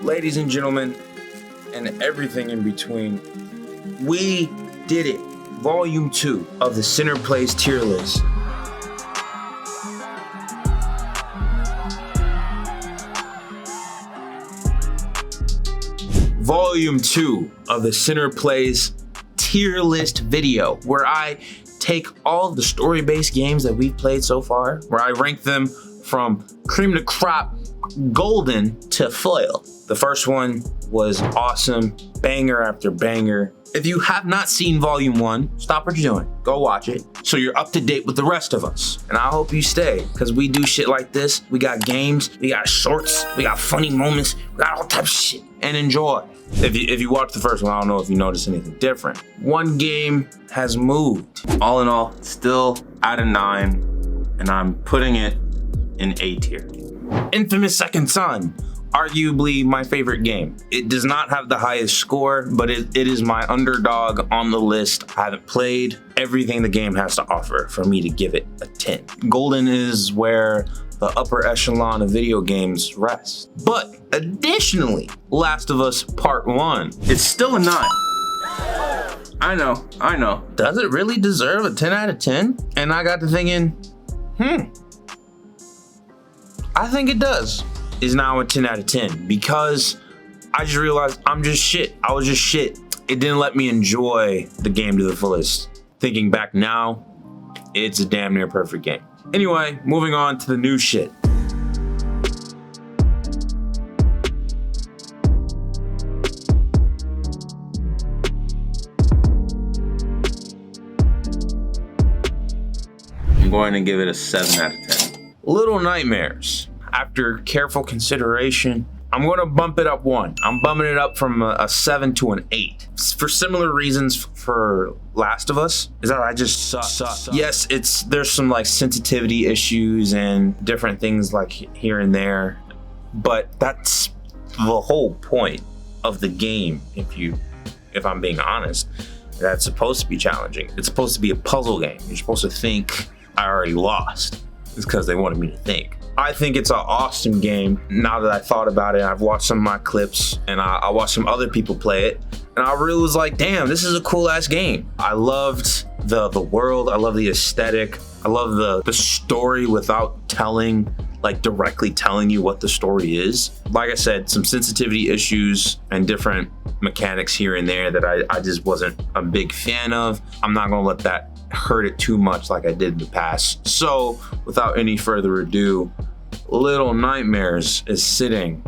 Ladies and gentlemen, and everything in between, we did it. Volume 2 of the Center Plays tier list. Volume 2 of the Center Plays tier list video, where I take all the story-based games that we've played so far, where I rank them from cream to crop, golden to foil. The first one was awesome, banger after banger. If you have not seen Volume 1, stop what you're doing, go watch it, so you're up to date with the rest of us. And I hope you stay, because we do shit like this. We got games, we got shorts, we got funny moments, we got all types of shit, and enjoy. If you watch the first one, I don't know if you notice anything different. One game has moved. All in all, still out of 9, and I'm putting it in A tier. Infamous Second Son, arguably my favorite game. It does not have the highest score, but it is my underdog on the list. I haven't played everything the game has to offer for me to give it a 10. Golden is where the upper echelon of video games rests. But additionally, Last of Us Part 1, it's still a 9. I know. Does it really deserve a 10 out of 10? And I got to thinking, I think it does. Is now a 10 out of 10 because I just realized I'm just shit. I was just shit. It didn't let me enjoy the game to the fullest. Thinking back now, it's a damn near perfect game. Anyway, moving on to the new shit. I'm going to give it a 7 out of 10. Little Nightmares. After careful consideration, I'm going to bump it up 1. I'm bumping it up from a 7 to an 8. For similar reasons for Last of Us, is that I just suck. Yes, there's some like sensitivity issues and different things like here and there, but that's the whole point of the game. If I'm being honest, that's supposed to be challenging. It's supposed to be a puzzle game. You're supposed to think I already lost. It's because they wanted me to think. I think it's an awesome game. Now that I thought about it, I've watched some of my clips and I watched some other people play it, and I really was like, damn, this is a cool ass game. I loved the world. I love the aesthetic. I love the story without directly telling you what the story is. Like I said, some sensitivity issues and different mechanics here and there that I just wasn't a big fan of. I'm not gonna let that hurt it too much like I did in the past. So without any further ado, Little Nightmares is sitting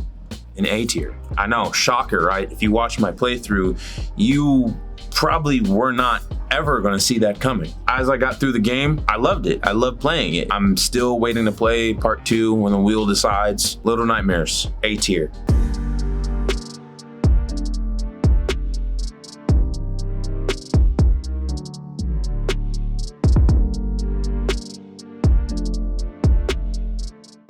in A tier. I know, shocker, right? If you watch my playthrough, you probably were not ever gonna see that coming. As I got through the game, I loved it. I loved playing it. I'm still waiting to play part 2 when the wheel decides. Little Nightmares, A tier.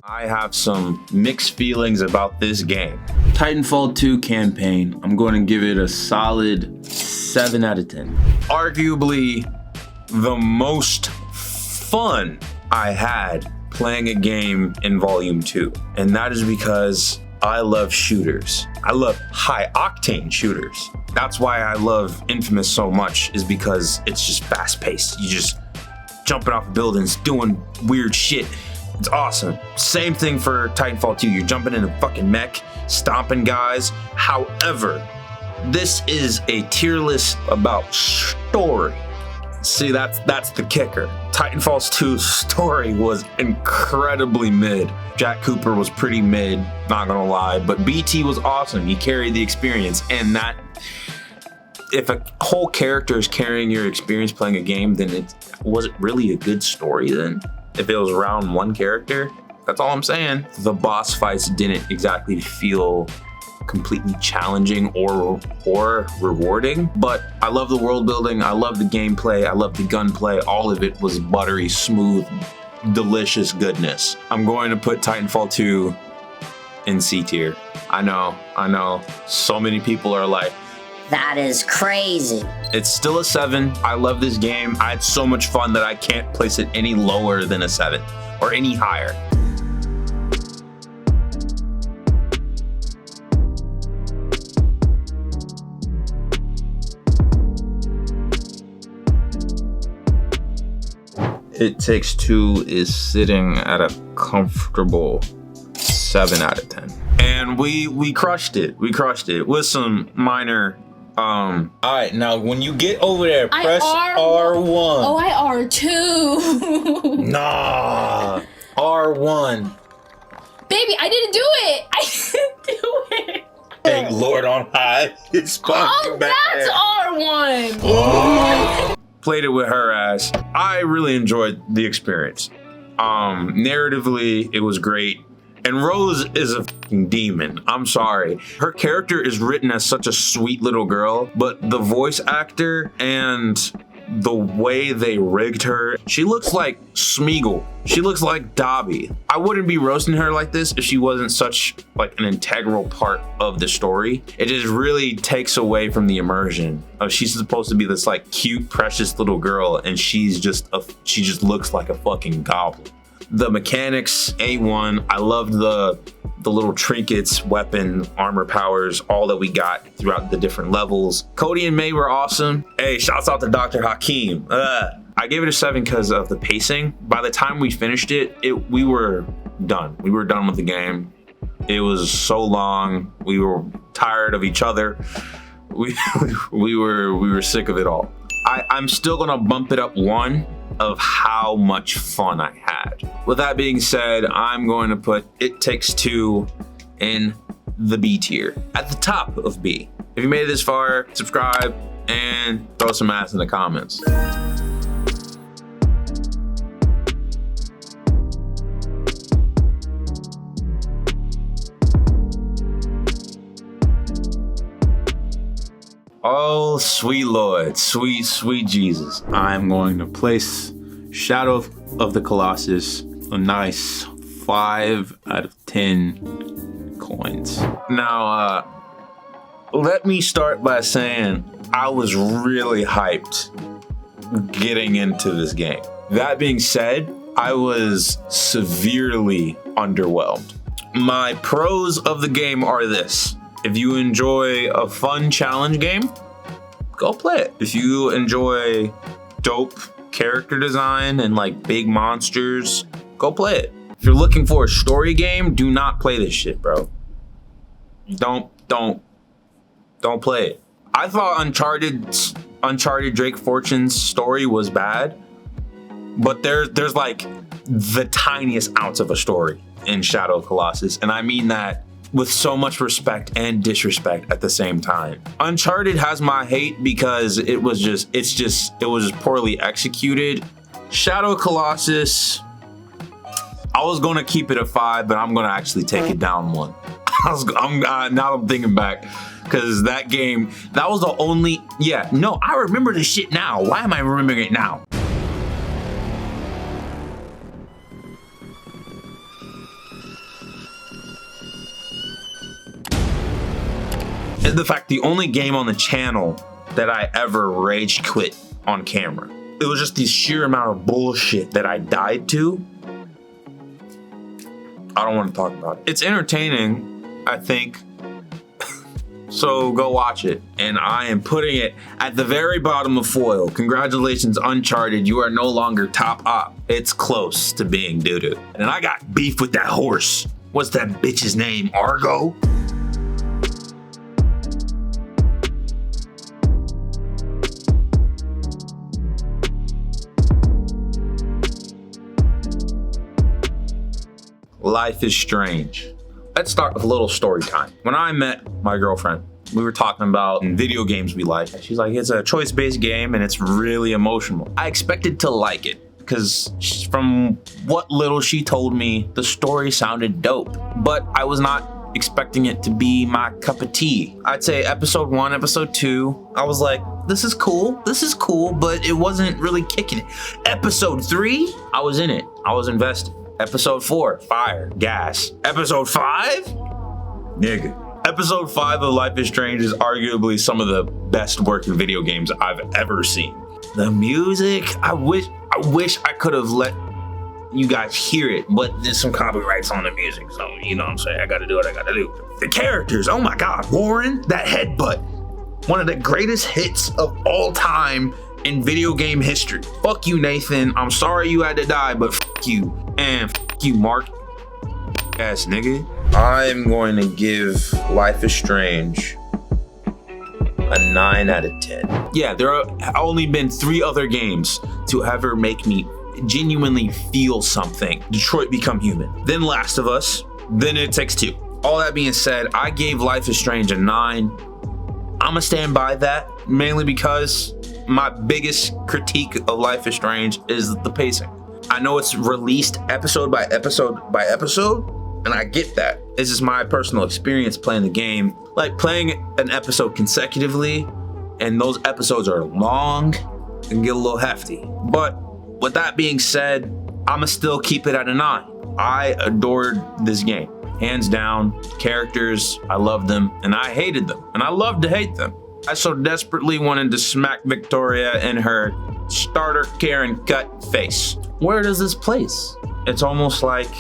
I have some mixed feelings about this game. Titanfall 2 campaign, I'm going to give it a solid 7 out of 10. Arguably the most fun I had playing a game in Volume 2. And that is because I love shooters. I love high octane shooters. That's why I love Infamous so much, is because it's just fast paced. You just jumping off buildings, doing weird shit. It's awesome. Same thing for Titanfall 2. You're jumping in a fucking mech, stomping guys. However, this is a tier list about story. See, that's the kicker. Titanfall 2's story was incredibly mid. Jack Cooper was pretty mid, not gonna lie, but BT was awesome. He carried the experience, and that, if a whole character is carrying your experience playing a game, then was it really a good story then? If it was around one character, that's all I'm saying. The boss fights didn't exactly feel completely challenging or rewarding, but I love the world building. I love the gameplay. I love the gunplay. All of it was buttery, smooth, delicious goodness. I'm going to put Titanfall 2 in C tier. I know. So many people are like, that is crazy. It's still a 7. I love this game. I had so much fun that I can't place it any lower than a 7 or any higher. It Takes Two is sitting at a comfortable 7 out of 10. And we crushed it. We crushed it with some minor all right, now when you get over there, press R1. Oh, I R2. Nah. R1. Baby, I didn't do it. I didn't do it. Thank Lord on high. It's Oh, back that's there. R1. Oh. Played it with her ass. I really enjoyed the experience. Narratively, it was great. And Rose is a fucking demon. I'm sorry. Her character is written as such a sweet little girl, but the voice actor and the way they rigged her, she looks like Smeagol. She looks like Dobby. I wouldn't be roasting her like this if she wasn't such like an integral part of the story. It just really takes away from the immersion of she's supposed to be this like cute, precious little girl, and she just looks like a fucking goblin. The mechanics, A1. I loved the little trinkets, weapon, armor powers, all that we got throughout the different levels. Cody and May were awesome. Hey, shouts out to Dr. Hakeem. I gave it a 7 because of the pacing. By the time we finished it, we were done. We were done with the game. It was so long. We were tired of each other. We were sick of it all. I'm still gonna bump it up 1 of how much fun I had. With that being said, I'm going to put It Takes Two in the B tier, at the top of B. If you made it this far, subscribe and throw some ass in the comments. Oh, sweet Lord, sweet Jesus. I'm going to place Shadow of the Colossus a nice 5 out of 10 coins. Now, let me start by saying I was really hyped getting into this game. That being said, I was severely underwhelmed. My pros of the game are this. If you enjoy a fun challenge game, go play it. If you enjoy dope character design and like big monsters, go play it. If you're looking for a story game, do not play this shit, bro. Don't play it. I thought Uncharted Drake Fortune's story was bad, but there's like the tiniest ounce of a story in Shadow of Colossus, and I mean that with so much respect and disrespect at the same time. Uncharted has my hate because it was just poorly executed. Shadow of Colossus, I was gonna keep it a 5, but I'm gonna actually take it down 1. Now I'm thinking back, because that game, that was the only, I remember this shit now. Why am I remembering it now? The fact, the only game on the channel that I ever rage quit on camera. It was just the sheer amount of bullshit that I died to. I don't want to talk about it. It's entertaining, I think. So go watch it. And I am putting it at the very bottom of foil. Congratulations, Uncharted. You are no longer top op. It's close to being doo-doo. And I got beef with that horse. What's that bitch's name? Argo? Life is strange. Let's start with a little story time. When I met my girlfriend, we were talking about video games we like. She's like, it's a choice-based game and it's really emotional. I expected to like it because from what little she told me, the story sounded dope, but I was not expecting it to be my cup of tea. I'd say episode 1, episode 2, I was like, this is cool, but it wasn't really kicking it. Episode 3, I was in it, I was invested. Episode 4, fire, gas. Episode 5? Nigga. Episode 5 of Life is Strange is arguably some of the best working video games I've ever seen. The music, I wish I could have let you guys hear it, but there's some copyrights on the music, so you know what I'm saying, I gotta do what I gotta do. The characters, oh my God, Warren, that headbutt. One of the greatest hits of all time in video game history. Fuck you, Nathan. I'm sorry you had to die, but fuck you. And fuck you, Mark. Ass nigga. I'm going to give Life is Strange a 9 out of 10. Yeah, there have only been 3 other games to ever make me genuinely feel something. Detroit Become Human, then Last of Us, then It Takes Two. All that being said, I gave Life is Strange a 9. I'ma stand by that, mainly because my biggest critique of Life is Strange is the pacing. I know it's released episode by episode by episode, and I get that. This is my personal experience playing the game. Like playing an episode consecutively, and those episodes are long and get a little hefty. But with that being said, I'ma still keep it at a 9. I adored this game. Hands down, characters, I loved them, and I hated them, and I love to hate them. I so desperately wanted to smack Victoria in her starter Karen cut face. Where does this place? It's almost like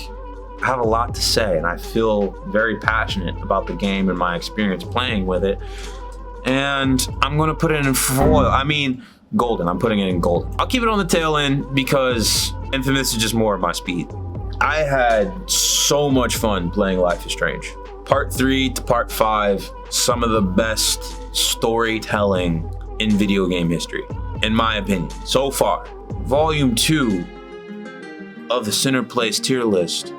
I have a lot to say, and I feel very passionate about the game and my experience playing with it. And I'm gonna put it in foil. I mean, golden. I'm putting it in golden. I'll keep it on the tail end because Infamous is just more of my speed. I had so much fun playing Life is Strange. Part 3 to Part 5, some of the best storytelling in video game history, in my opinion, so far. Volume 2 of the Center Place tier list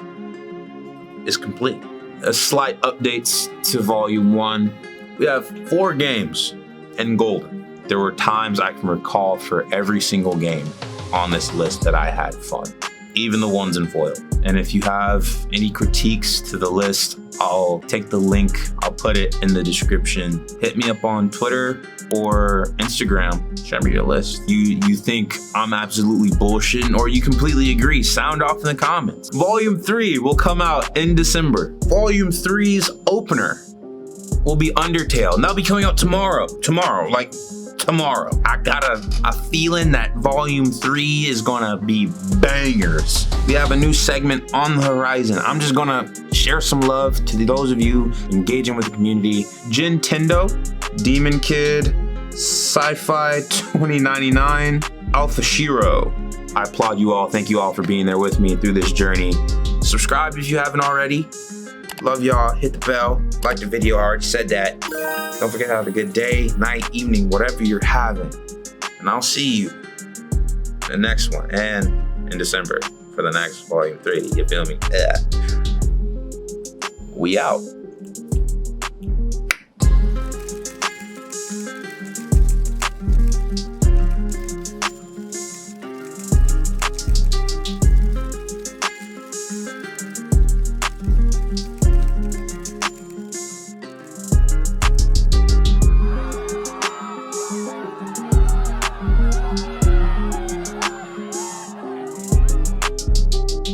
is complete. A slight updates to Volume 1. We have 4 games in golden. There were times I can recall for every single game on this list that I had fun, even the ones in foil. And if you have any critiques to the list, I'll take the link, I'll put it in the description. Hit me up on Twitter or Instagram, show me your list. You think I'm absolutely bullshitting or you completely agree, sound off in the comments. Volume 3 will come out in December. Volume 3's opener will be Undertale, and that'll be coming out tomorrow. Tomorrow. I got a feeling that Volume 3 is gonna be bangers. We have a new segment on the horizon. I'm just gonna share some love to those of you engaging with the community. Gintendo, Demon Kid, Sci-Fi 2099, Alpha Shiro. I applaud you all. Thank you all for being there with me through this journey. Subscribe if you haven't already. Love y'all. Hit the bell. Like the video. I already said that. Don't forget to have a good day, night, evening, whatever you're having. And I'll see you in the next one and in December for the next Volume 3. You feel me? Yeah. We out.